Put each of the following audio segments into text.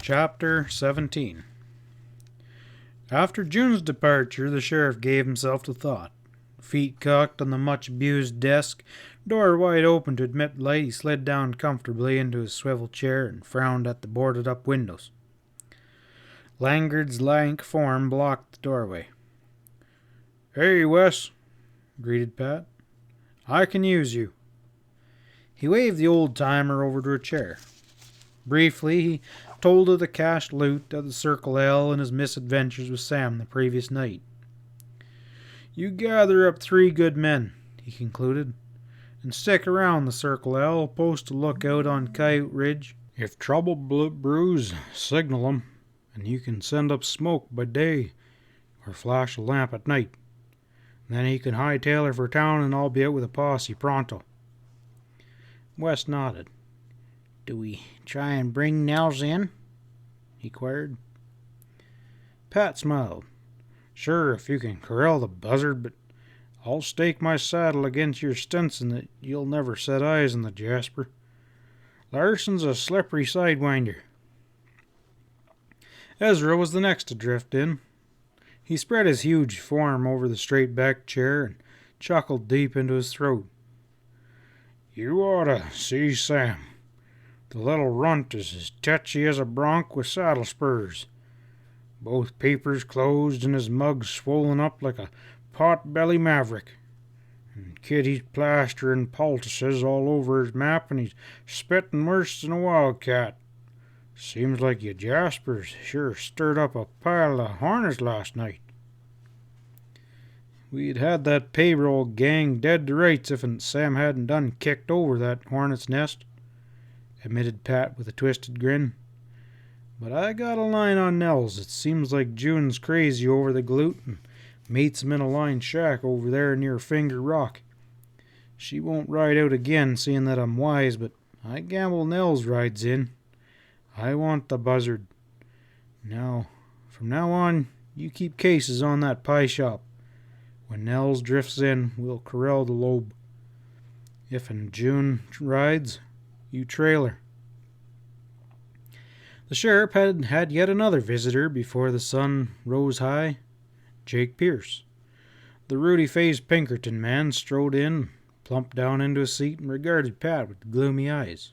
Chapter 17. After June's departure, the sheriff gave himself to thought. Feet cocked on the much-abused desk, door wide open to admit light, he slid down comfortably into his swivel chair and frowned at the boarded-up windows. Langard's lank form blocked the doorway. "Hey, Wes," greeted Pat. "I can use you." He waved the old-timer over to a chair. Briefly, he told of the cached loot at the Circle L and his misadventures with Sam the previous night. "You gather up 3 good men," he concluded, "and stick around the Circle L, post a lookout on Coyote Ridge. If trouble brews, signal 'em, and you can send up smoke by day or flash a lamp at night. Then he can hightail her for town and I'll be out with a posse pronto." West nodded. "Do we try and bring Nels in?" he queried. Pat smiled. "Sure, if you can corral the buzzard, but I'll stake my saddle against your Stinson that you'll never set eyes on the Jasper. Larson's a slippery sidewinder." Ezra was the next to drift in. He spread his huge form over the straight-backed chair and chuckled deep into his throat. "You oughta see Sam. The little runt is as tetchy as a bronc with saddle spurs. Both papers closed and his mug swollen up like a pot-belly maverick. And Kitty's plastering poultices all over his map and he's spitting worse than a wildcat. Seems like you Jaspers sure stirred up a pile of hornets last night." "We'd had that payroll gang dead to rights if Sam hadn't done kicked over that hornet's nest," admitted Pat with a twisted grin. "But I got a line on Nels. It seems like June's crazy over the galoot and meets him in a line shack over there near Finger Rock. She won't ride out again, seeing that I'm wise, but I gamble Nels rides in. I want the buzzard. Now, from now on, you keep cases on that pie shop. When Nels drifts in, we'll corral the lobe. If June rides, you trail her." The sheriff had yet another visitor before the sun rose high. Jake Pierce. The ruddy-faced Pinkerton man strode in, plumped down into a seat, and regarded Pat with gloomy eyes.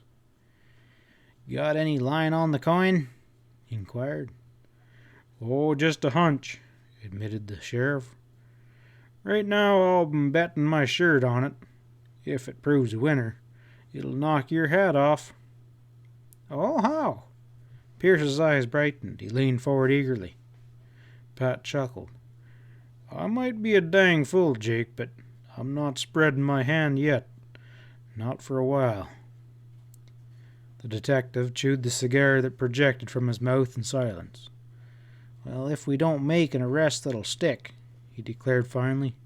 "Got any line on the coin?" he inquired. "Oh, just a hunch," admitted the sheriff. "Right now I'm betting my shirt on it. If it proves a winner, it'll knock your hat off." "Oh, how?" Pierce's eyes brightened. He leaned forward eagerly. Pat chuckled. "I might be a dang fool, Jake, but I'm not spreading my hand yet. Not for a while." The detective chewed the cigar that projected from his mouth in silence. "Well, if we don't make an arrest that'll stick," he declared finally,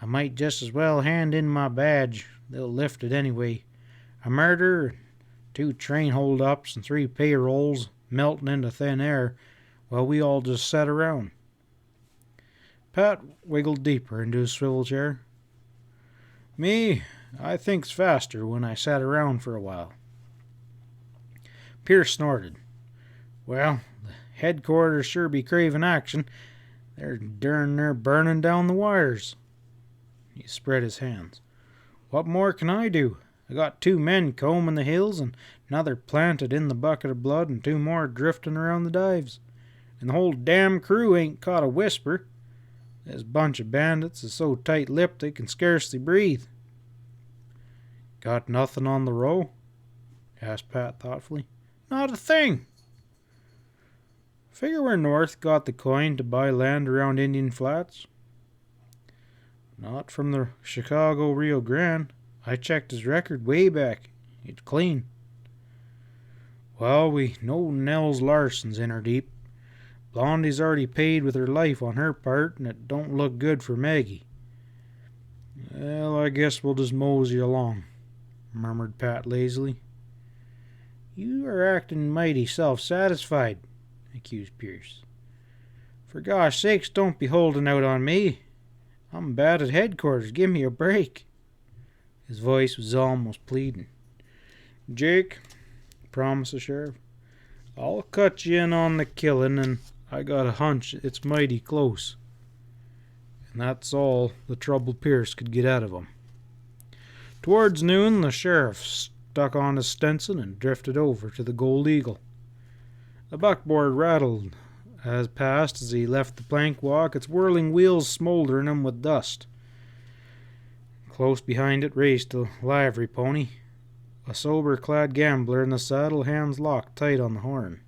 "I might just as well hand in my badge. They'll lift it anyway. A murder, 2 train hold-ups, and 3 payrolls melting into thin air while we all just sat around." Pat wiggled deeper into his swivel chair. "Me, I thinks faster when I sat around for a while." Pierce snorted. "Well, the headquarters sure be craving action. They're darn near burning down the wires." He spread his hands. "What more can I do? I got 2 men combing the hills, and another planted in the bucket of blood, and 2 more drifting around the dives. And the whole damn crew ain't caught a whisper. This bunch of bandits is so tight-lipped they can scarcely breathe." "Got nothing on the row?" asked Pat thoughtfully. "Not a thing." "Figure where North got the coin to buy land around Indian Flats?" "Not from the Chicago Rio Grande. I checked his record way back. It's clean." "Well, we know Nels Larson's in her deep. Blondie's already paid with her life on her part, and it don't look good for Maggie." "Well, I guess we'll just mosey along," murmured Pat lazily. "You are acting mighty self-satisfied," accused Pierce. "For gosh sakes, don't be holding out on me. I'm bad at headquarters. Give me a break." His voice was almost pleading. "Jake," promised the sheriff, I'll cut you in on the killing, and I got a hunch it's mighty close. And that's all the trouble Pierce could get out of him. Towards noon, the sheriff stuck on his Stinson and drifted over to the Gold Eagle. The buckboard rattled as passed as he left the plank walk, its whirling wheels smoldering him with dust. Close behind it raced a livery pony, a sober-clad gambler in the saddle, hands locked tight on the horn.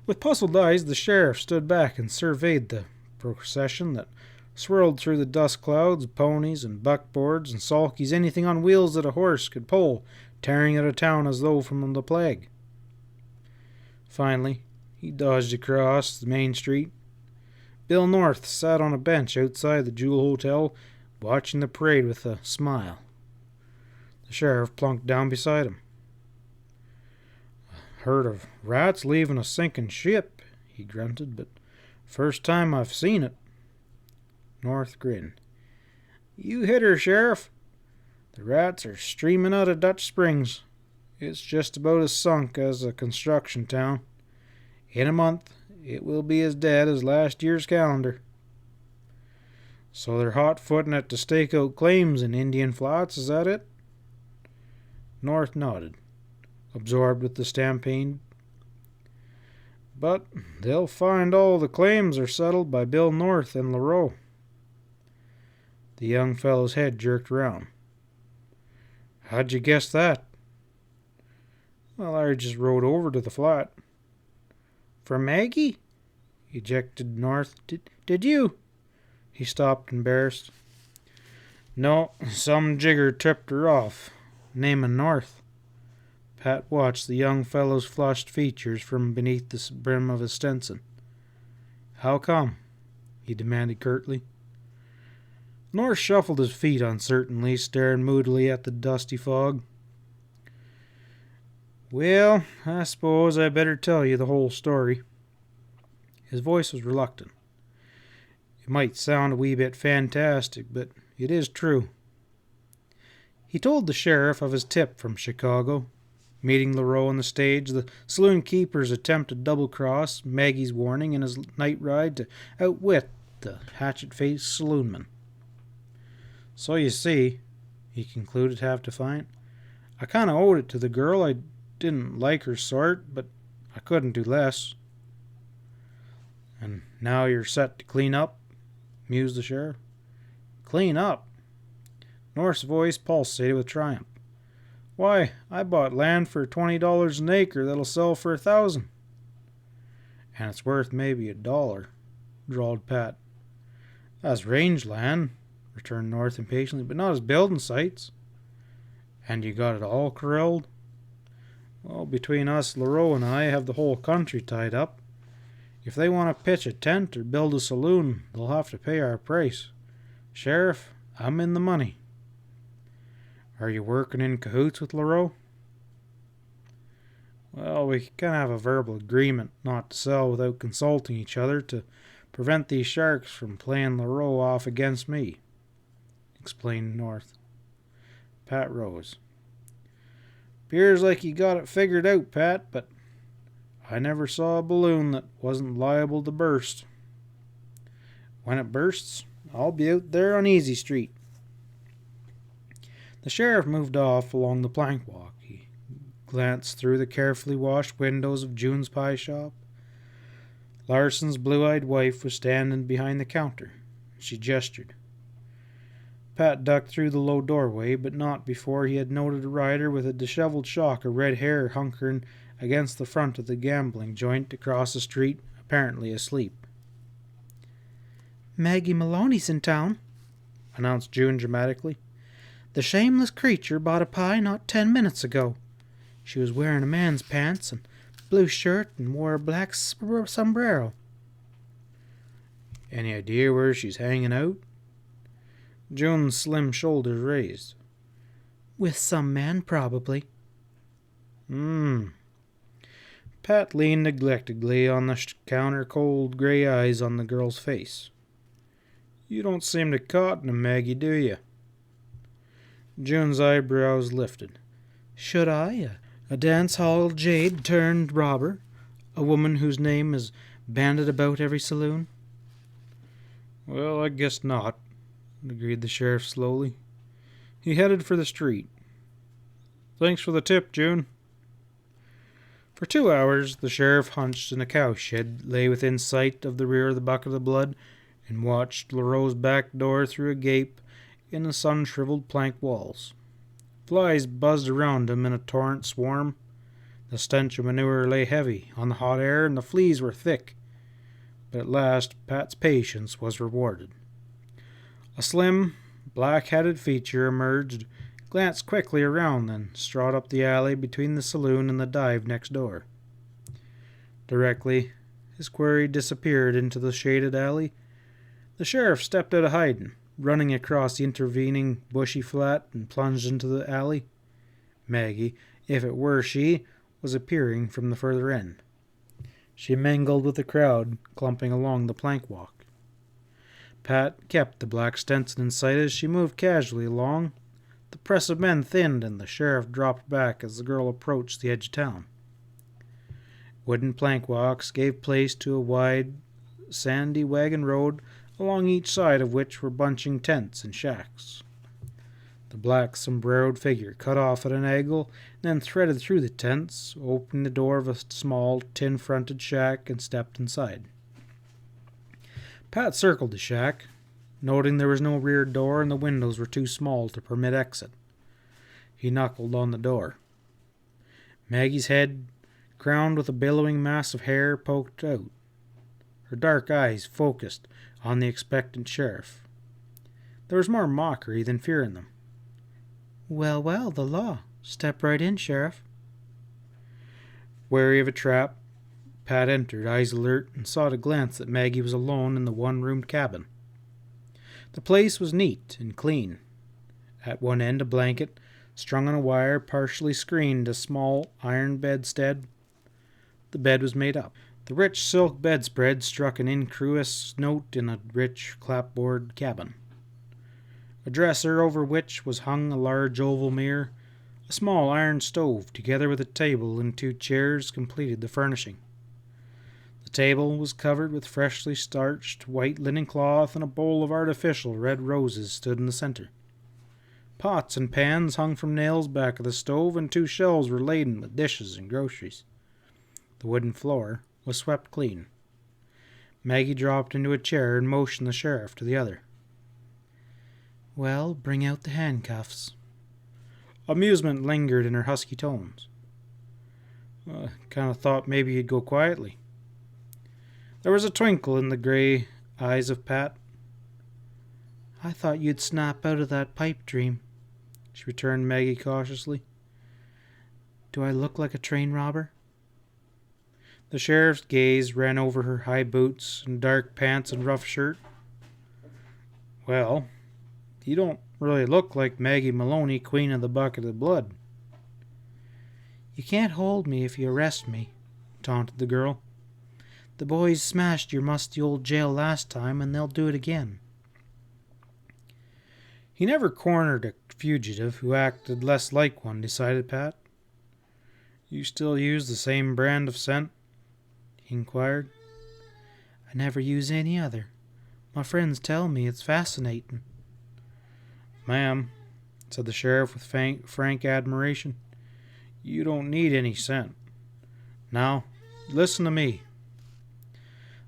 With puzzled eyes, the sheriff stood back and surveyed the procession that swirled through the dust clouds, ponies and buckboards and sulkies, anything on wheels that a horse could pull, tearing out of town as though from the plague. Finally, he dodged across the main street. Bill North sat on a bench outside the Jewel Hotel, watching the parade with a smile. The sheriff plunked down beside him. "A herd of rats leaving a sinking ship," he grunted, "but first time I've seen it." North grinned. "You hit her, Sheriff. The rats are streaming out of Dutch Springs. It's just about as sunk as a construction town. In a month, it will be as dead as last year's calendar." "So they're hot-footing it to stake out claims in Indian Flats, is that it?" North nodded, absorbed with the stampede. "But they'll find all the claims are settled by Bill North and LaRoe." The young fellow's head jerked around. "How'd you guess that?" "Well, I just rode over to the flat." "For Maggie?" ejected North. Did you?" He stopped, embarrassed. "No, some jigger tipped her off, naming North." Pat watched the young fellow's flushed features from beneath the brim of his Stinson. "How come?" he demanded curtly. North shuffled his feet uncertainly, staring moodily at the dusty fog. "Well, I suppose I better tell you the whole story." His voice was reluctant. "It might sound a wee bit fantastic, but it is true." He told the sheriff of his tip from Chicago, meeting LaRoe on the stage, the saloon keeper's attempted double-cross, Maggie's warning, and his night ride to outwit the hatchet-faced saloonman. "So you see," he concluded half defiant, "I kind of owed it to the girl. I didn't like her sort, but I couldn't do less." "And now you're set to clean up?" mused the sheriff. "Clean up?" North's voice pulsated with triumph. "Why, I bought land for $20 an acre that'll sell for $1,000. "And it's worth maybe $1, drawled Pat. "That's range land," returned North impatiently, "but not as building sites." "And you got it all corralled?" "Well, between us, LaRoe and I have the whole country tied up. If they want to pitch a tent or build a saloon, they'll have to pay our price. Sheriff, I'm in the money." "Are you working in cahoots with LaRoe?" "Well, we can have a verbal agreement not to sell without consulting each other to prevent these sharks from playing LaRoe off against me," explained North. Pat rose. "'Pears like you got it figured out, Pat, but I never saw a balloon that wasn't liable to burst. When it bursts, I'll be out there on Easy Street." The sheriff moved off along the plank walk. He glanced through the carefully washed windows of June's pie shop. Larson's blue-eyed wife was standing behind the counter. She gestured. Pat ducked through the low doorway, but not before he had noted a rider with a disheveled shock of red hair hunkering against the front of the gambling joint across the street, apparently asleep. "Maggie Maloney's in town," announced June dramatically. "The shameless creature bought a pie not 10 minutes ago. She was wearing a man's pants and blue shirt and wore a black sombrero." "Any idea where she's hanging out?" June's slim shoulders raised. "With some man, probably." Pat leaned neglectedly on the counter, cold gray eyes on the girl's face. "You don't seem to cotton to Maggie, do you?" June's eyebrows lifted. "Should I? A dance hall jade turned robber? A woman whose name is banded about every saloon? Well, I guess not, agreed the sheriff slowly. He headed for the street. Thanks for the tip, June. For 2 hours, the sheriff, hunched in a cowshed, lay within sight of the rear of the bucket of blood and watched LaRoe's back door through a gape in the sun-shriveled plank walls. Flies buzzed around him in a torrent swarm. The stench of manure lay heavy on the hot air, and the fleas were thick. But at last Pat's patience was rewarded. A slim, black-headed feature emerged, glanced quickly around, then strode up the alley between the saloon and the dive next door. Directly his quarry disappeared into the shaded alley, the sheriff stepped out of hiding, running across the intervening bushy flat, and plunged into the alley. Maggie, if it were she, was appearing from the further end. She mingled with the crowd clumping along the plank walk. Pat kept the black Stetson in sight as she moved casually along. The press of men thinned, and the sheriff dropped back as the girl approached the edge of town. Wooden plank walks gave place to a wide, sandy wagon road, along each side of which were bunching tents and shacks. The black sombreroed figure cut off at an angle, and then threaded through the tents, opened the door of a small, tin-fronted shack, and stepped inside. Pat circled the shack, noting there was no rear door and the windows were too small to permit exit. He knuckled on the door. Maggie's head, crowned with a billowing mass of hair, poked out. Her dark eyes focused on the expectant sheriff. There was more mockery than fear in them. Well, well, the law. Step right in, Sheriff. Wary of a trap, Pat entered, eyes alert, and saw at a glance that Maggie was alone in the one-roomed cabin. The place was neat and clean. At one end, a blanket, strung on a wire, partially screened a small iron bedstead. The bed was made up. The rich silk bedspread struck an incruous note in a rich clapboard cabin. A dresser over which was hung a large oval mirror, a small iron stove, together with a table and 2 chairs, completed the furnishing. The table was covered with freshly starched white linen cloth, and a bowl of artificial red roses stood in the center. Pots and pans hung from nails back of the stove, and 2 shelves were laden with dishes and groceries. The wooden floor was swept clean. Maggie dropped into a chair and motioned the sheriff to the other. Well, bring out the handcuffs. Amusement lingered in her husky tones. Kind of thought maybe you'd go quietly. There was a twinkle in the gray eyes of Pat. I thought you'd snap out of that pipe dream, she returned Maggie cautiously. Do I look like a train robber? The sheriff's gaze ran over her high boots and dark pants and rough shirt. Well, you don't really look like Maggie Maloney, Queen of the Bucket of Blood. You can't hold me if you arrest me, taunted the girl. The boys smashed your musty old jail last time, and they'll do it again. He never cornered a fugitive who acted less like one, decided Pat. You still use the same brand of scent? He inquired. I never use any other. My friends tell me it's fascinating. Ma'am, said the sheriff with frank admiration, you don't need any scent. Now, listen to me.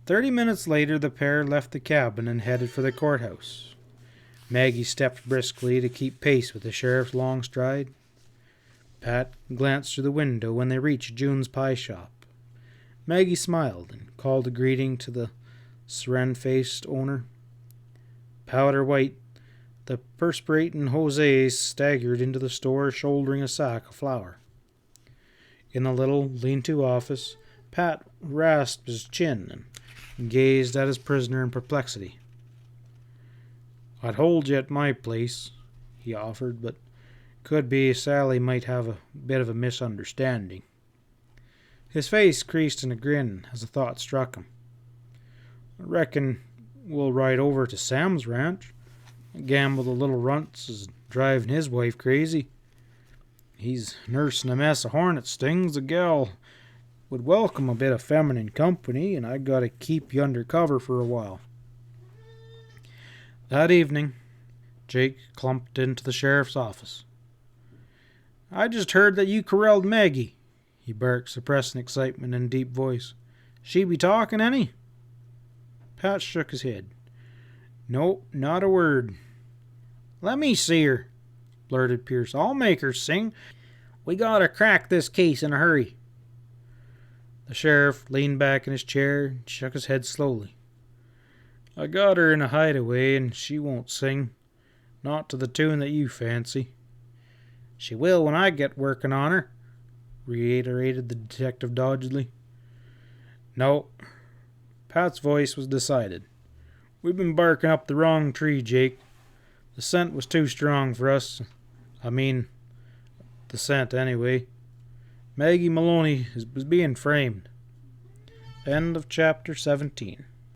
30 minutes later, the pair left the cabin and headed for the courthouse. Maggie stepped briskly to keep pace with the sheriff's long stride. Pat glanced through the window when they reached June's pie shop. Maggie smiled and called a greeting to the serene-faced owner. Powder white, the perspirating Jose staggered into the store, shouldering a sack of flour. In the little lean-to office, Pat rasped his chin and gazed at his prisoner in perplexity. I'd hold you at my place, he offered, but could be Sally might have a bit of a misunderstanding. His face creased in a grin as a thought struck him. I reckon we'll ride over to Sam's ranch. Gamble the little runts is driving his wife crazy. He's nursing a mess of hornet stings. The gal would welcome a bit of feminine company, and I gotta keep you under cover for a while." That evening, Jake clumped into the sheriff's office. "I just heard that you corralled Maggie," he barked, suppressing excitement in a deep voice. "She be talking any?" Pat shook his head. "No, not a word." "Let me see her," blurted Pierce. "I'll make her sing. We gotta crack this case in a hurry." The sheriff leaned back in his chair and shook his head slowly. "I got her in a hideaway, and she won't sing. Not to the tune that you fancy." "She will when I get working on her," reiterated the detective doggedly. "No." Pat's voice was decided. "We've been barking up the wrong tree, Jake. The scent was too strong for us. The scent, anyway. Maggie Maloney was being framed." End of chapter 17.